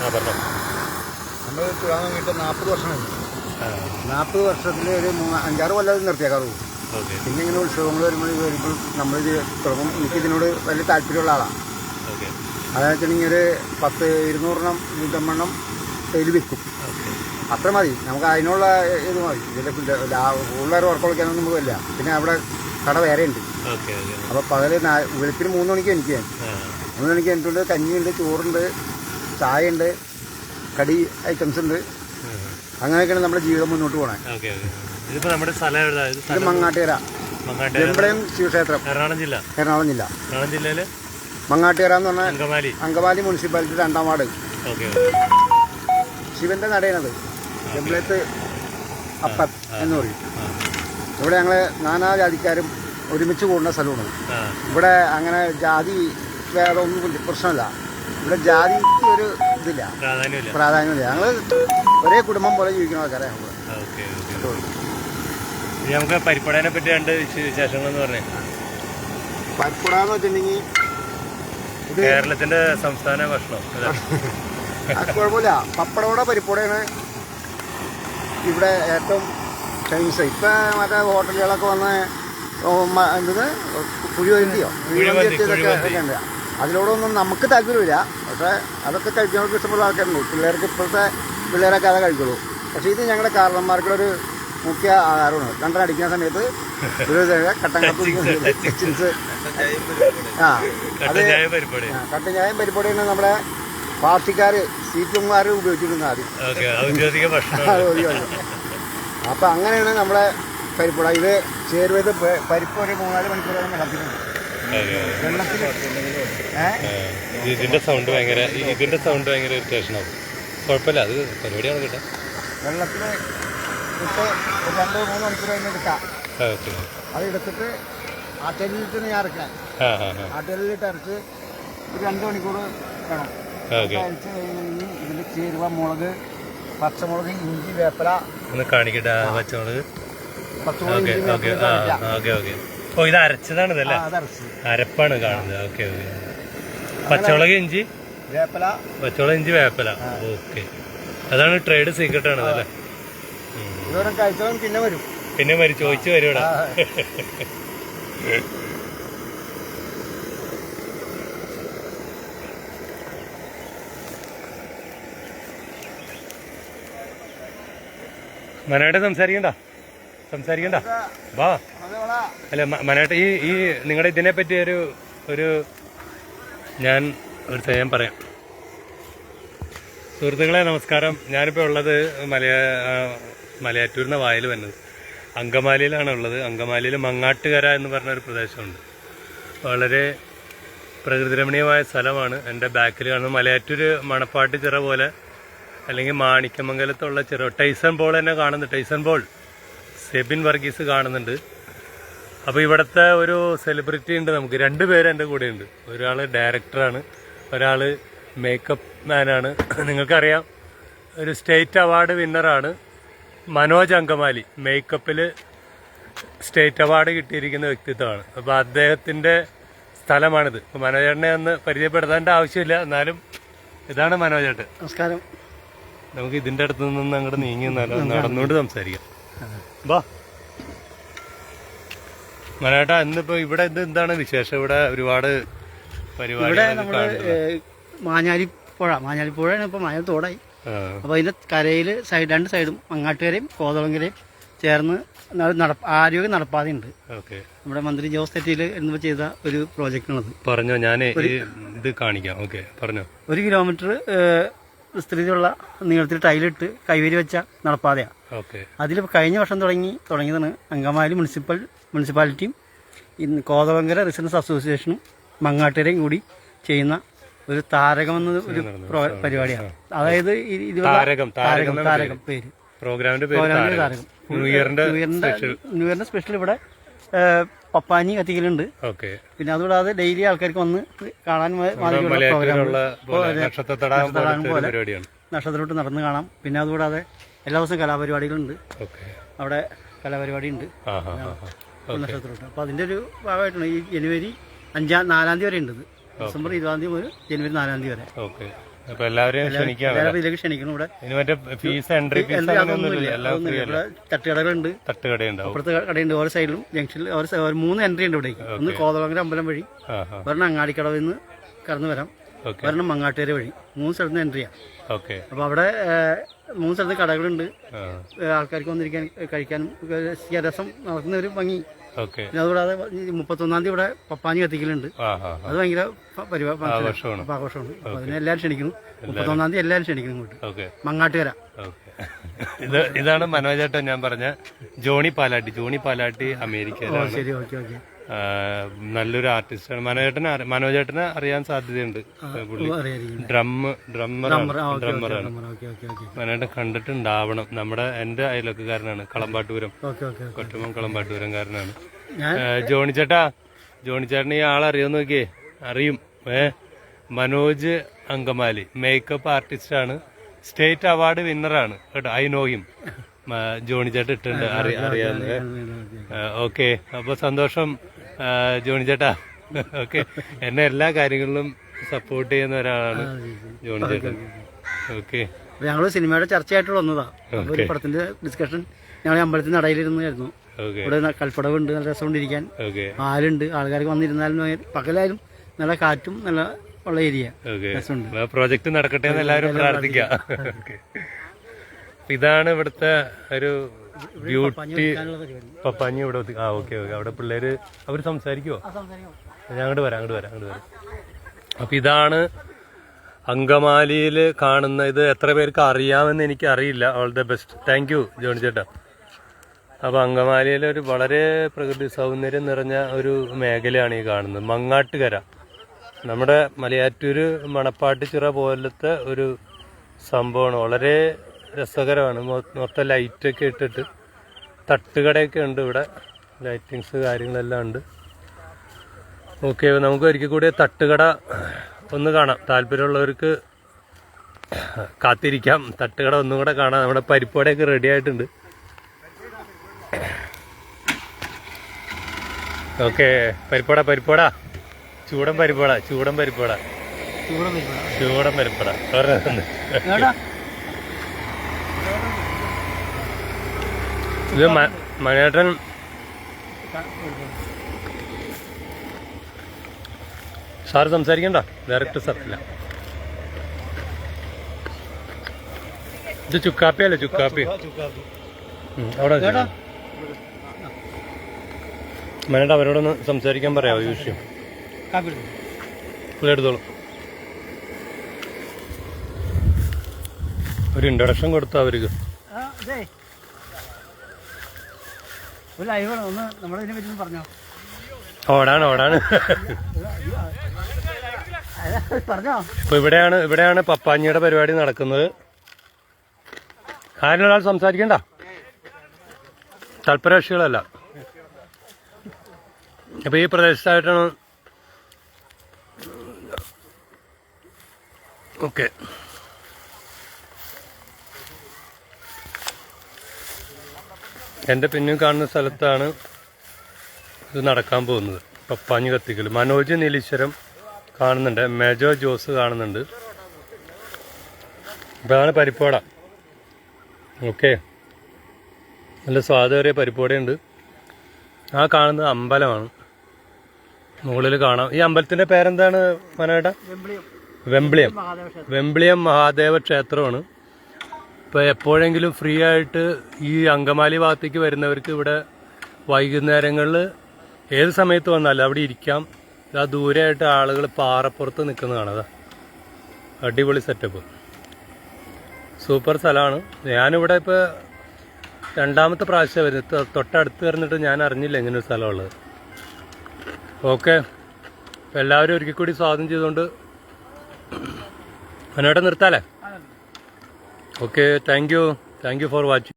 നമ്മൾ തുഴാൻ വേണ്ടിയിട്ട് 40 വർഷമായി. 40 വർഷത്തിൽ ഒരു 5-6 കൊല്ലം നിർത്തിയേക്കാറു. പിന്നെ ഇങ്ങനെ ഉത്സവങ്ങൾ വരുമ്പോൾ നമ്മളിത് തുടങ്ങും. എനിക്കിതിനോട് വലിയ താല്പര്യമുള്ള ആളാണ്. അതെന്ന് വെച്ചിട്ടുണ്ടെങ്കിൽ ഒരു 10-200 100 ഡെയിലി വിൽക്കും. അത്ര മതി, നമുക്ക് അതിനുള്ള ഇത് മതി. ഇതിൻ്റെ കൂടുതൽ ഉറക്കം വിളിക്കാനൊന്നും നമുക്ക് ഇല്ല. പിന്നെ അവിടെ കട വേറെ ഉണ്ട്. അപ്പോൾ പകല് വെളുപ്പിന് 3 മണിക്ക് എനിക്ക് 3 മണിക്ക് എനിക്കുണ്ട്. കഞ്ഞിയുണ്ട്, ചോറുണ്ട്, ചായ ഉണ്ട്, കടി ഐറ്റംസ് ഉണ്ട്. അങ്ങനെയൊക്കെയാണ് നമ്മുടെ ജീവിതം മുന്നോട്ട് പോകണേ. ഇത് മങ്ങാട്ടുകര വെമ്പളയം ശിവക്ഷേത്രം, എറണാകുളം ജില്ല. മങ്ങാട്ടുകര എന്ന് പറഞ്ഞാൽ അങ്കമാലി മുനിസിപ്പാലിറ്റി 2ാം വാർഡ്. ശിവന്റെ നടയാണത്. വെമ്പളയത്ത് അപ്പൻ എന്ന് പറയും. ഇവിടെ ഞങ്ങൾ നാനാജാതിക്കാരും ഒരുമിച്ച് കൂടുന്ന സ്ഥലമാണ്. ഇവിടെ അങ്ങനെ ജാതി വേറൊന്നും പ്രശ്നമില്ല. ഇവിടെ ജാതിക്ക് ഒരു ഇതില്ല, പ്രാധാന്യമില്ല. ഞങ്ങൾ ഒരേ കുടുംബം പോലെ ജീവിക്കുന്ന ആൾക്കാരെ. നമുക്ക് പരിപ്പടനെ പറ്റി 2 വിശേഷങ്ങളെന്ന് പറഞ്ഞേ. പരിപ്പട എന്ന് വെച്ചിട്ടുണ്ടെങ്കിൽ ഇത് കേരളത്തിന്റെ സംസ്ഥാന ഭക്ഷണം. കുഴപ്പമില്ല. പപ്പടോടെ പരിപ്പടയാണ് ഇവിടെ ഏറ്റവും ഫേമസ്. ഇപ്പം മറ്റേ ഹോട്ടലുകളൊക്കെ വന്ന് എന്ത് കുഴിമന്തിയോ ഒക്കെ ഉണ്ട്. അതിനോടൊന്നും നമുക്ക് താല്പര്യമില്ല. പക്ഷേ അതൊക്കെ കഴിക്കുന്നവർക്ക് ഇഷ്ടമുള്ള ആൾക്കാരുണ്ട്. പിള്ളേർക്ക് ഇപ്പോഴത്തെ പിള്ളേരൊക്കെ അതെ കഴിക്കുള്ളൂ. പക്ഷേ ഇത് ഞങ്ങളുടെ കാരണന്മാർക്കുള്ളൊരു മുഖ്യ ആഹാരമാണ്. കണ്ടടിക്കുന്ന സമയത്ത് ഒരു കട്ടൻ കാപ്പി, ചിൻസ്, അത് കട്ടൻ ചായയും പരിപ്പൊടിയാണ് നമ്മുടെ പാർട്ടിക്കാർ CPM-കാർ ഉപയോഗിച്ചിരുന്നത് ആദ്യം. അപ്പം അങ്ങനെയാണ് നമ്മുടെ പരിപ്പട. ഇത് ചേരുവത് പരിപ്പ് ഒരു 3-4 മണിക്കൂറോളം വെള്ളത്തിലുണ്ട്. ഇതിന്റെ സൗണ്ട് ഭയങ്കര ഇറിറ്റേഷനാവും. കുഴപ്പമില്ല, അത് പരിപാടിയാണ് കേട്ടോ. വെള്ളത്തിൽ ഇട്ട് 2-3 മണിക്കൂർ കഴിഞ്ഞ് എടുക്കാം. അത് എടുത്തിട്ട് ആട്ടലിലിട്ട് ഞാൻ ഇറക്കാം. ആട്ടലിലിട്ട് അരച്ച് ഒരു 2 മണിക്കൂർ വേണം. അരച്ച് കഴിഞ്ഞ് ഇതിൽ ചേരുവ, മുളക്, പച്ചമുളക്, ഇഞ്ചി, വേപ്പില ഒന്ന് കാണിക്കട്ടെ. പച്ചമുളക്, ഇത് അരച്ചതാണ്. ഇതല്ലേ അരപ്പാണ് കാണുന്നത്. ഓക്കെ. പച്ചമുളക്, ഇഞ്ചി, വേപ്പില. പച്ചമുളക്, ഇഞ്ചി, വേപ്പില. ഓക്കെ, അതാണ് ട്രേഡ് സീക്രട്ട് ആണ്. അതല്ലേ കഴിച്ചവൻ പിന്നെ വരും ചോദിച്ചു വരും ഇവിടെ. മനോട്ട് സംസാരിക്കണ്ട വാ. അല്ല മനോട്ട്, ഈ നിങ്ങളുടെ ഇതിനെ പറ്റി ഞാൻ പറയാം. സുഹൃത്തുക്കളെ നമസ്കാരം. ഞാനിപ്പോൾ ഉള്ളത് മലയാറ്റൂരിൻ്റെ വായിൽ വന്നത് അങ്കമാലിയിലാണ് ഉള്ളത്. അങ്കമാലിയിൽ മങ്ങാട്ടുകര എന്ന് പറഞ്ഞൊരു പ്രദേശമുണ്ട്. വളരെ പ്രകൃതിരമണീയമായ സ്ഥലമാണ്. എൻ്റെ ബാക്കിൽ കാണുന്നത് മലയാറ്റൂർ മണപ്പാട്ട് ചിറ പോലെ, അല്ലെങ്കിൽ മാണിക്യമംഗലത്തുള്ള ചിറ. ടൈസൺ ബോൾ തന്നെ കാണുന്നുണ്ട്. ടൈസൺ ബോൾ സെബിൻ വർഗീസ് കാണുന്നുണ്ട്. അപ്പോൾ ഇവിടുത്തെ ഒരു സെലിബ്രിറ്റി ഉണ്ട്. നമുക്ക് 2 പേര് എൻ്റെ കൂടെ ഉണ്ട്. ഒരാൾ ഡയറക്ടറാണ്, ഒരാൾ മേക്കപ്പ് മാനാണ്. നിങ്ങൾക്കറിയാം, ഒരു സ്റ്റേറ്റ് അവാർഡ് വിന്നറാണ് മനോജ് അങ്കമാലി. മേക്കപ്പിൽ സ്റ്റേറ്റ് അവാർഡ് കിട്ടിയിരിക്കുന്ന വ്യക്തിത്വമാണ്. അപ്പോൾ അദ്ദേഹത്തിൻ്റെ സ്ഥലമാണിത്. അപ്പോൾ മനോജേട്ടനെ ഒന്ന് പരിചയപ്പെടുത്തേണ്ട ആവശ്യമില്ല, എന്നാലും ഇതാണ് മനോജേട്ടൻ. നമസ്കാരം. നമുക്ക് ഇതിൻ്റെ അടുത്ത് നിന്ന് അങ്ങോട്ട് നീങ്ങി നടന്നുകൊണ്ട് സംസാരിക്കാം. വാ മനോജേട്ടാ, ഇന്നിപ്പോൾ ഇവിടെ എന്താണ് വിശേഷം? ഇവിടെ ഒരുപാട് പരിപാടി. മാഞ്ഞാലിപ്പുഴയാണ് ഇപ്പോൾ മഴ തോടായി. അപ്പോൾ അതിൻ്റെ കരയിൽ 2 സൈഡും മങ്ങാട്ടുകരയും കോതളങ്കരയും ചേർന്ന് ആരോഗ്യ നടപ്പാതയുണ്ട്. നമ്മുടെ മന്ത്രി ജോസ് തെറ്റിയിൽ എന്നിവ ചെയ്ത ഒരു പ്രോജക്റ്റാണത്. പറഞ്ഞോ, ഞാൻ ഇത് കാണിക്കാം. ഓക്കെ, പറഞ്ഞോ. 1 കിലോമീറ്റർ വിസ്തൃതിയുള്ള നീളത്തിൽ ടൈലിട്ട് കൈവരി വെച്ച നടപ്പാതയാണ്. അതിൽ കഴിഞ്ഞ വർഷം തുടങ്ങിയതാണ് അങ്കമാലി മുനിസിപ്പാലിറ്റിയും കോതളങ്കര റെസിഡൻസ് അസോസിയേഷനും മങ്ങാട്ടുകരയും കൂടി ചെയ്യുന്ന ഒരു താരകമെന്ന ഒരു പരിപാടിയാണ്. അതായത് താരകം പേര്, പ്രോഗ്രാമിന്റെ താരകം. ന്യൂ ഇയറിന്റെ സ്പെഷ്യൽ ഇവിടെ പപ്പാനി കത്തിക്കലുണ്ട്. പിന്നെ അതുകൂടാതെ ഡെയിലി ആൾക്കാർക്ക് വന്ന് കാണാൻ നക്ഷത്രത്തിലോട്ട് നടന്ന് കാണാം. പിന്നെ അതുകൂടാതെ എല്ലാ ദിവസവും കലാപരിപാടികളുണ്ട്. അവിടെ കലാപരിപാടി ഉണ്ട് നക്ഷത്രത്തിലോട്ട്. അപ്പോൾ അതിൻ്റെ ഒരു ഭാഗമായിട്ടാണ് ഈ ജനുവരി 4-ാം തീയതി വരെ ഉണ്ട്. ഡിസംബർ 20-ാം തീയതി മുതൽ ജനുവരി 4-ാം തീയതി വരെ. അപ്പൊ എല്ലാവരെയും ക്ഷണിക്കാം. ഇതിലേക്ക് ക്ഷണിക്കണം. ഇവിടെ ഇതിന് മറ്റേ ഫീസ്, എൻട്രി ഫീസ് അങ്ങനെയൊന്നുമില്ല, എല്ലാം ഫ്രീ അല്ല. തട്ടുകടകളുണ്ട്, തട്ടുകടയുണ്ടാവും. അപ്പുറത്തെ കടയുണ്ട്, ഓരോ സൈഡിലും ജംഗ്ഷനിൽ 3 എൻട്രി ഉണ്ട് ഇവിടേക്ക്. ഒന്ന് കോതളങ്കര അമ്പലം വഴി, ഒരെണ്ണം അങ്ങാടിക്കടവിൽ നിന്ന് കടന്നു വരാം, ഒരെണ്ണം മങ്ങാട്ടുകര വഴി. 3 സ്ഥലത്ത് നിന്ന് എൻട്രിയാ. അപ്പൊ അവിടെ 3 സ്ഥലത്ത് കടകളുണ്ട്, ആൾക്കാർക്ക് വന്നിരിക്കാൻ കഴിക്കാനും രസം നടക്കുന്ന ഒരു ഭംഗി. അതുകൂടാതെ 31-ാം തീയതി ഇവിടെ പപ്പാഞ്ഞി കത്തിക്കലുണ്ട്. അത് ഭയങ്കര ആഘോഷമാണ്. അപ്പൊ അതിനെ എല്ലാവരും ക്ഷണിക്കുന്നു. 31-ാം തീയതി എല്ലാവരും ക്ഷണിക്കുന്നു ഇങ്ങോട്ട്, മങ്ങാട്ടുകര. ഇതാണ് മനോജേട്ടൻ, ഞാൻ പറഞ്ഞ ജോണി പാലാട്ടി അമേരിക്കയിലാണ്. ശരി, ഓക്കെ ഓക്കെ. നല്ലൊരു ആർട്ടിസ്റ്റാണ് മനോജേട്ടനെ അറിയാൻ സാധ്യതയുണ്ട്. ഡ്രമ്മറാണ്. മനോജേട്ടൻ കണ്ടിട്ടുണ്ടാവണം. എന്റെ അയൽവക്കാരനാണ്, കളമ്പാട്ടൂരം, കൊറ്റമം കളമ്പാട്ടൂരംകാരനാണ്. ജോണിച്ചേട്ടൻ ഈ ആളറിയാന്ന് നോക്കിയേ, അറിയും. മനോജ് അങ്കമാലി മേക്കപ്പ് ആർട്ടിസ്റ്റാണ്, സ്റ്റേറ്റ് അവാർഡ് വിന്നറാണ് കേട്ടോ. I know him. ജോണി ചേട്ടൻ ഇട്ടുണ്ട്, അറിയാവുന്നത്. ഓക്കെ, അപ്പൊ സന്തോഷം ജോണി ചേട്ടാ. ഓക്കെ, എന്നെ എല്ലാ കാര്യങ്ങളിലും സപ്പോർട്ട് ചെയ്യുന്ന ഒരാളാണ് ജോണി ചേട്ടൻ. ഓക്കെ, ഞങ്ങള് സിനിമയുടെ ചർച്ചയായിട്ട് വന്നതാ. ഒരു പടത്തിന്റെ ഡിസ്കഷൻ ഞങ്ങൾ അമ്പലത്തിന്റെ നടയിലിരുന്നായിരുന്നു. ഇവിടെ കൽപ്പടവുണ്ട്, നല്ല രസമുണ്ടിരിക്കാൻ. ആലുണ്ട്, ആൾക്കാർക്ക് വന്നിരുന്നാലും പകലായാലും നല്ല കാറ്റും നല്ല ഉള്ള ഏരിയ. പ്രോജക്ട് നടക്കട്ടെ എന്ന് എല്ലാവരും പ്രാർത്ഥിക്കാം. ഇതാണ് ഇവിടുത്തെ ഒരു ബ്യൂട്ടി. പപ്പാഞ്ഞി ഇവിടെ. ഓക്കെ. അവിടെ പിള്ളേര് അവര് സംസാരിക്കുവോ? ഞാൻ അങ്ങോട്ട് വരാം. അപ്പൊ ഇതാണ് അങ്കമാലിയിൽ കാണുന്ന. ഇത് എത്ര പേർക്ക് അറിയാമെന്ന് എനിക്ക് അറിയില്ല. All the best. Thank you Johnny ചേട്ടാ. അപ്പൊ അങ്കമാലിയിലെ ഒരു വളരെ പ്രകൃതി സൗന്ദര്യം നിറഞ്ഞ ഒരു മേഖലയാണ് ഈ കാണുന്നത്, മങ്ങാട്ടുകര. നമ്മുടെ മലയാറ്റൂര് മണപ്പാട്ടിച്ചിറ പോലത്തെ ഒരു സംഭവമാണ്. വളരെ രസകരമാണ്. മൊത്തം ലൈറ്റൊക്കെ ഇട്ടിട്ട് തട്ടുകടയൊക്കെ ഉണ്ട് ഇവിടെ, ലൈറ്റിങ്സ് കാര്യങ്ങളെല്ലാം ഉണ്ട്. ഓക്കെ, നമുക്ക് ഒരിക്കൽ കൂടി തട്ടുകട ഒന്ന് കാണാം. താല്പര്യമുള്ളവർക്ക് കാത്തിരിക്കാം, തട്ടുകട ഒന്നും കൂടെ കാണാം. നമ്മുടെ പരിപ്പുവടയൊക്കെ റെഡി ആയിട്ടുണ്ട്. ഓക്കെ, പരിപ്പുവട ചൂടൻ പരിപ്പുവട. ഇത് മനേട്ടൻ സാറ് സംസാരിക്കണ്ട, ഡയറക്ടർ സാറില്ല. ഇത് ചുക്കാപ്പിയല്ലേ? ചുക്കാപ്പി അവിടെ മനേട്ട അവരോടൊന്ന് സംസാരിക്കാൻ പറയാമോ ഈ വിഷയം? എടുത്തോളൂ. ഒരു ഇൻട്രൊഡക്ഷൻ കൊടുത്തു അവർക്ക്. ഓടാണ്. ഇപ്പൊ ഇവിടെയാണ് പപ്പാഞ്ഞിയുടെ പരിപാടി നടക്കുന്നത്. ആരിനൊരാൾ സംസാരിക്കണ്ട, തൽപരകക്ഷികളല്ല. അപ്പൊ ഈ പ്രദേശത്തായിട്ടാണ്. ഓക്കെ, എൻ്റെ പിന്നിൽ കാണുന്ന സ്ഥലത്താണ് ഇത് നടക്കാൻ പോകുന്നത്, പപ്പാഞ്ഞി കത്തിക്കൽ. മനോജ് നീലീശ്വരം കാണുന്നുണ്ട്, മേജോ ജോസ് കാണുന്നുണ്ട്. ഇതാണ് പരിപ്പുവട. ഓക്കെ, നല്ല സ്വാദേറിയ പരിപ്പുവടയുണ്ട്. ആ കാണുന്നത് അമ്പലമാണ്, മുകളിൽ കാണാം. ഈ അമ്പലത്തിൻ്റെ പേരെന്താണ് മനോജേട്ടാ? വെമ്പിളിയം മഹാദേവ ക്ഷേത്രമാണ്. ഇപ്പോൾ എപ്പോഴെങ്കിലും ഫ്രീ ആയിട്ട് ഈ അങ്കമാലി ഭാഗത്തേക്ക് വരുന്നവർക്ക് ഇവിടെ വൈകുന്നേരങ്ങളിൽ ഏത് സമയത്ത് വന്നാലും അവിടെ ഇരിക്കാം. ഇതാ ദൂരെയായിട്ട് ആളുകൾ പാറപ്പുറത്ത് നിൽക്കുന്നതാണ്. അതാ അടിപൊളി സെറ്റപ്പ്, സൂപ്പർ സ്ഥലമാണ്. ഞാനിവിടെ ഇപ്പോൾ 2ാമത്തെ പ്രാവശ്യം വരുന്നത്. തൊട്ടടുത്ത് വരുന്നിട്ട് ഞാൻ അറിഞ്ഞില്ല ഇങ്ങനൊരു സ്ഥലമുള്ളത്. ഓക്കെ, എല്ലാവരും ഒരിക്കൽ കൂടി സ്വാഗതം ചെയ്തുകൊണ്ട് മനോടെ നിർത്താലേ? Okay, thank you for watching.